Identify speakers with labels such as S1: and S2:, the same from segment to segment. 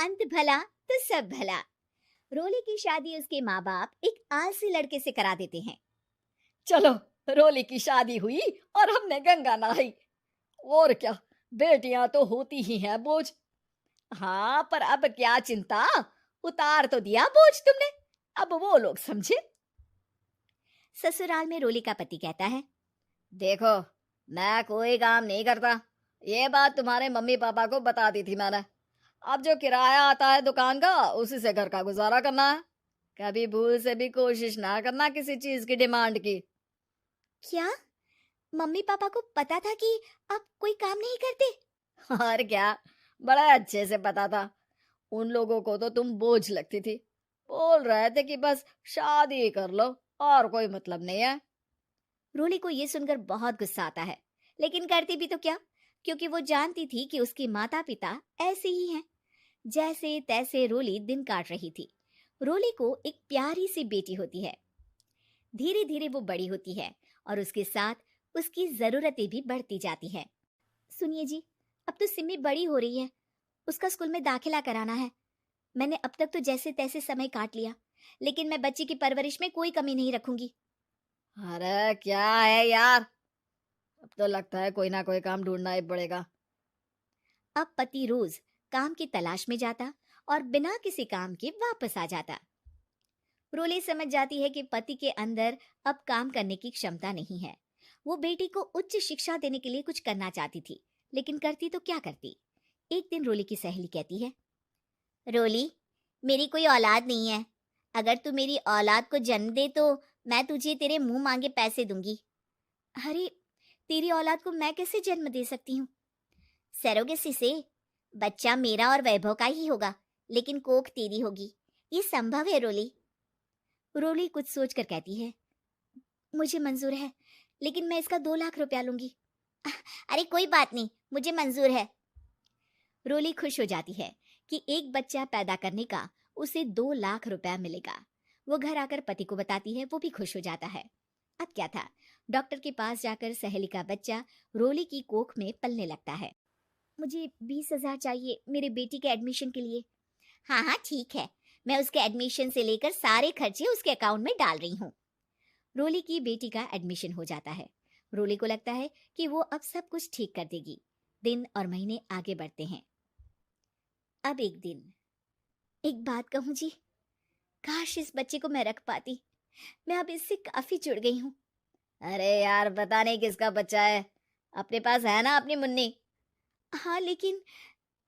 S1: अंत भला तो सब भला। रोली की शादी उसके माँ बाप एक आलसी लड़के से करा देते हैं।
S2: चलो, रोली की शादी हुई और हमने गंगा नहाई। और क्या, बेटियां तो होती ही हैं बोझ। हाँ, पर अब क्या चिंता, उतार तो दिया बोझ तुमने। अब वो लोग समझे।
S1: ससुराल में रोली का पति कहता है,
S2: देखो, मैं कोई काम नहीं करता। ये बात तुम्हारे मम्मी पापा को बता दी थी मैंने। अब जो किराया आता है दुकान का, उसी से घर का गुजारा करना है। कभी भूल से भी कोशिश ना करना किसी चीज की डिमांड की।
S1: क्या मम्मी पापा को पता था कि आप कोई काम नहीं करते?
S2: और क्या, बड़ा अच्छे से पता था। उन लोगों को तो तुम बोझ लगती थी। बोल रहे थे कि बस शादी कर लो, और कोई मतलब नहीं है।
S1: रोली को ये सुनकर बहुत गुस्सा आता है, लेकिन करती भी तो क्या, क्योंकि वो जानती थी कि उसके माता पिता ऐसे ही हैं। जैसे तैसे रोली दिन काट रही थी। रोली को एक प्यारी सी बेटी होती है। धीरे धीरे वो बड़ी होती है और उसके साथ उसकी जरूरतें भी बढ़ती जाती हैं। सुनिए जी, अब तो सिमी बड़ी हो रही है, उसका स्कूल में दाखिला कराना है। मैंने अब तक तो जैसे तैसे समय काट लिया, लेकिन मैं बच्ची की परवरिश में कोई कमी नहीं रखूंगी।
S2: अरे क्या है यार, अब तो लगता है कोई ना कोई काम ढूंढना ही पड़ेगा।
S1: अब पति रोज काम की तलाश में जाता और बिना किसी काम के वापस आ जाता। रोली समझ जाती है कि पति के अंदर अब काम करने की क्षमता नहीं है। वो बेटी को उच्च शिक्षा देने के लिए कुछ करना चाहती थी, लेकिन करती तो क्या करती। एक दिन रोली की सहेली कहती है, रोली, मेरी कोई औलाद नहीं है। अगर तू मेरी औलाद को जन्म दे तो मैं तुझे तेरे मुंह मांगे पैसे दूंगी। अरे, तेरी औलाद को मैं कैसे जन्म दे सकती हूँ? सरोगेसी से। बच्चा मेरा और वैभव का ही होगा, लेकिन कोख तेरी होगी। ये संभव है रोली। रोली कुछ सोचकर कहती है, मुझे मंजूर है, लेकिन मैं इसका 2 लाख रुपया लूंगी। अरे कोई बात नहीं, मुझे मंजूर है। रोली खुश हो जाती है कि एक बच्चा पैदा करने का उसे 2 लाख रुपया मिलेगा। वो घर आकर पति को बताती है, वो भी खुश हो जाता है। अब क्या था, डॉक्टर के पास जाकर सहेली का बच्चा रोली की कोख में पलने लगता है। मुझे 20,000 चाहिए मेरे बेटी के एडमिशन के लिए। हाँ हाँ ठीक है, मैं उसके एडमिशन से लेकर सारे खर्चे उसके अकाउंट में डाल रही हूँ। रोली की बेटी का एडमिशन हो जाता है। रोली को लगता है कि वो अब सब कुछ ठीक कर देगी। दिन और महीने आगे बढ़ते हैं। अब एक दिन, एक बात कहूँ जी, काश इस बच्चे को मैं रख पाती। मैं अब इससे काफी जुड़ गई हूँ।
S2: अरे यार, पता नहीं किसका बच्चा है। अपने पास है ना अपनी मुन्नी।
S1: हाँ, लेकिन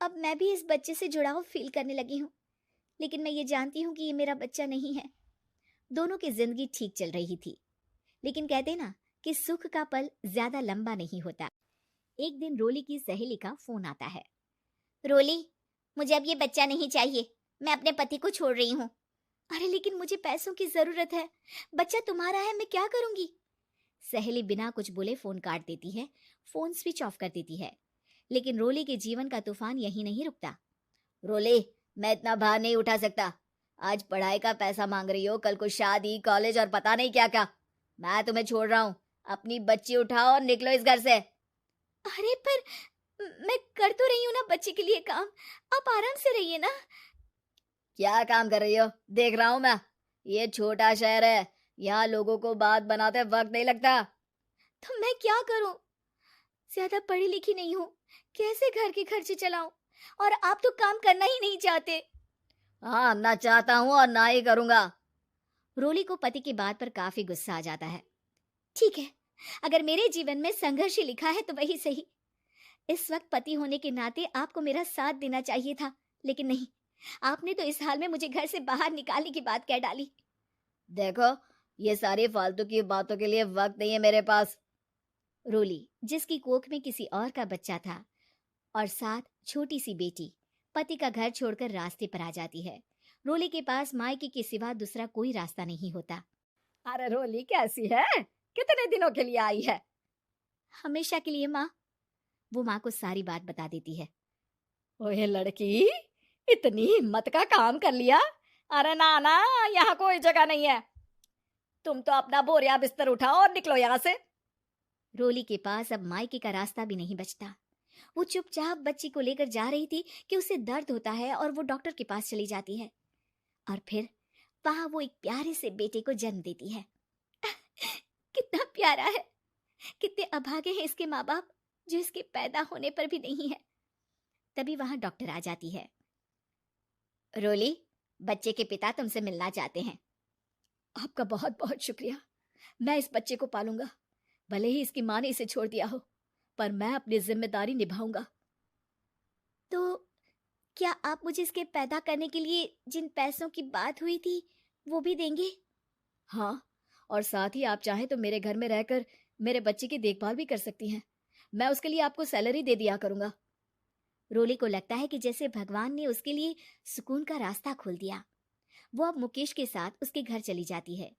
S1: अब मैं भी इस बच्चे से जुड़ाव फील करने लगी हूँ। लेकिन मैं ये जानती हूँ कि ये मेरा बच्चा नहीं है। दोनों की जिंदगी ठीक चल रही थी, लेकिन कहते ना कि सुख का पल ज्यादा लंबा नहीं होता। एक दिन रोली की सहेली का फोन आता है। रोली, मुझे अब ये बच्चा नहीं चाहिए, मैं अपने पति को छोड़ रही हूँ। अरे लेकिन मुझे पैसों की जरूरत है, बच्चा तुम्हारा है, मैं क्या करूंगी? सहेली बिना कुछ बोले फोन काट देती है, फोन स्विच ऑफ कर देती है। लेकिन रोली के जीवन का तूफान यहीं नहीं रुकता।
S2: रोले, मैं इतना भार नहीं उठा सकता। आज पढ़ाई का पैसा मांग रही हो, कल को शादी, कॉलेज और पता नहीं क्या क्या। मैं तुम्हें छोड़ रहा हूँ। अपनी बच्ची उठाओ और निकलो इस घर से।
S1: अरे पर मैं कर तो रही हूँ ना बच्चे के लिए काम, आप आराम से रहिए ना।
S2: क्या काम कर रही हो, देख रहा हूँ मैं। ये छोटा शहर है, यहाँ लोगों को बात बनाते वक्त नहीं लगता।
S1: तो मैं क्या करूं? ज्यादा पढ़ी लिखी नहीं हूँ, कैसे घर के खर्चे चलाऊं? और आप तो काम करना ही नहीं चाहते।
S2: हाँ, ना चाहता हूँ और ना ही करूंगा।
S1: रोली को पति की बात पर काफी गुस्सा आ जाता है। ठीक है, अगर मेरे जीवन में संघर्ष ही लिखा है तो वही सही। इस वक्त पति होने के नाते आपको मेरा साथ देना चाहिए था, लेकिन नहीं, आपने तो इस हाल में मुझे घर से बाहर निकालने की बात कह डाली।
S2: देखो, ये सारी फालतू की बातों के लिए वक्त नहीं है मेरे पास।
S1: रोली, जिसकी कोख में किसी और का बच्चा था और साथ छोटी सी बेटी, पति का घर छोड़कर रास्ते पर आ जाती है। रोली के पास मायके के सिवा दूसरा कोई रास्ता नहीं होता।
S2: अरे रोली कैसी है, कितने दिनों के लिए आई है?
S1: हमेशा के लिए माँ। वो माँ को सारी बात बता देती है।
S2: ओए लड़की, इतनी हिम्मत का काम कर लिया। अरे ना ना, यहाँ कोई जगह नहीं है। तुम तो अपना बोरिया बिस्तर उठाओ और निकलो यहाँ से।
S1: रोली के पास अब मायके का रास्ता भी नहीं बचता। वो चुपचाप बच्ची को लेकर जा रही थी कि उसे दर्द होता है और वो डॉक्टर के पास चली जाती है। और फिर वहां वो एक प्यारे से बेटे को जन्म देती है। कितना प्यारा है। कितने अभागे हैं इसके माँ बाप जो इसके पैदा होने पर भी नहीं है। तभी वहां डॉक्टर आ जाती है। रोली, बच्चे के पिता तुमसे मिलना चाहते हैं। आपका बहुत बहुत शुक्रिया। मैं इस बच्चे को पालूंगा, भले ही इसकी माँ ने इसे छोड़ दिया हो, पर मैं अपनी जिम्मेदारी निभाऊंगा। तो क्या आप मुझे इसके पैदा करने के लिए जिन पैसों की बात हुई थी वो भी देंगे? हाँ, और साथ ही आप चाहें तो मेरे घर में रहकर मेरे बच्चे की देखभाल भी कर सकती हैं। मैं उसके लिए आपको सैलरी दे दिया करूंगा। रोली को लगता है कि जैसे भगवान ने उसके लिए सुकून का रास्ता खोल दिया। वो अब मुकेश के साथ उसके घर चली जाती है,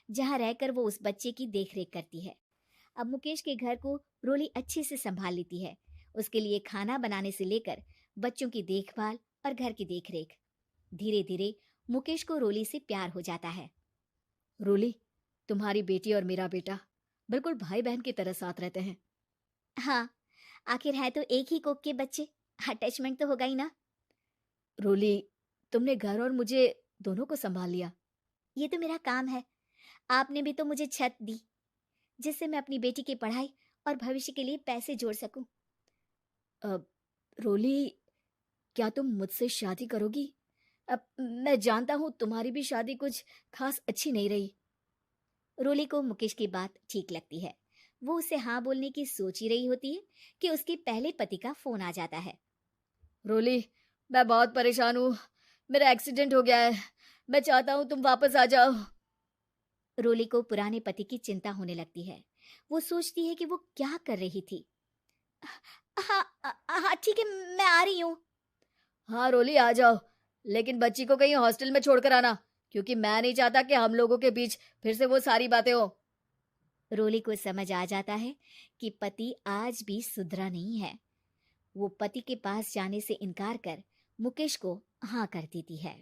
S1: जहां रहकर वो उस बच्चे की देखरेख करती है। अब मुकेश के घर को रोली अच्छे से संभाल लेती है, उसके लिए खाना बनाने से लेकर बच्चों की देखभाल और घर की देखरेख। धीरे धीरे मुकेश को रोली से प्यार हो जाता है। रोली, तुम्हारी बेटी और मेरा बेटा बिल्कुल भाई बहन की तरह साथ रहते हैं। हाँ, आखिर है तो एक ही कोख के बच्चे, अटैचमेंट तो होगा ही ना। रोली, तुमने घर और मुझे दोनों को संभाल लिया। ये तो मेरा काम है। आपने भी तो मुझे छत दी जिससे मैं अपनी बेटी की पढ़ाई और भविष्य के लिए पैसे जोड़ सकूं। अब रोली, क्या तुम मुझसे शादी करोगी? अब मैं जानता हूं तुम्हारी भी शादी कुछ खास अच्छी नहीं रही। रोली को मुकेश की बात ठीक लगती है। वो उसे हाँ बोलने की सोच ही रही होती है कि उसके पहले पति का फोन आ जाता है। रोली, मैं बहुत परेशान हूँ। मेरा एक्सीडेंट हो गया है। मैं चाहता हूँ तुम वापस आ जाओ। रोली को पुराने पति की चिंता होने लगती है। वो सोचती है कि वो क्या कर रही थी। हाँ हाँ ठीक है, मैं आ रही हूँ। हाँ रोली, आ जाओ, लेकिन बच्ची को कहीं हॉस्टल में छोड़कर आना, क्योंकि मैं नहीं चाहता कि हम लोगों के बीच फिर से वो सारी बातें हो। रोली को समझ आ जाता है कि पति आज भी सुधरा नहीं है। वो पति के पास जाने से इनकार कर मुकेश को हाँ कर देती है।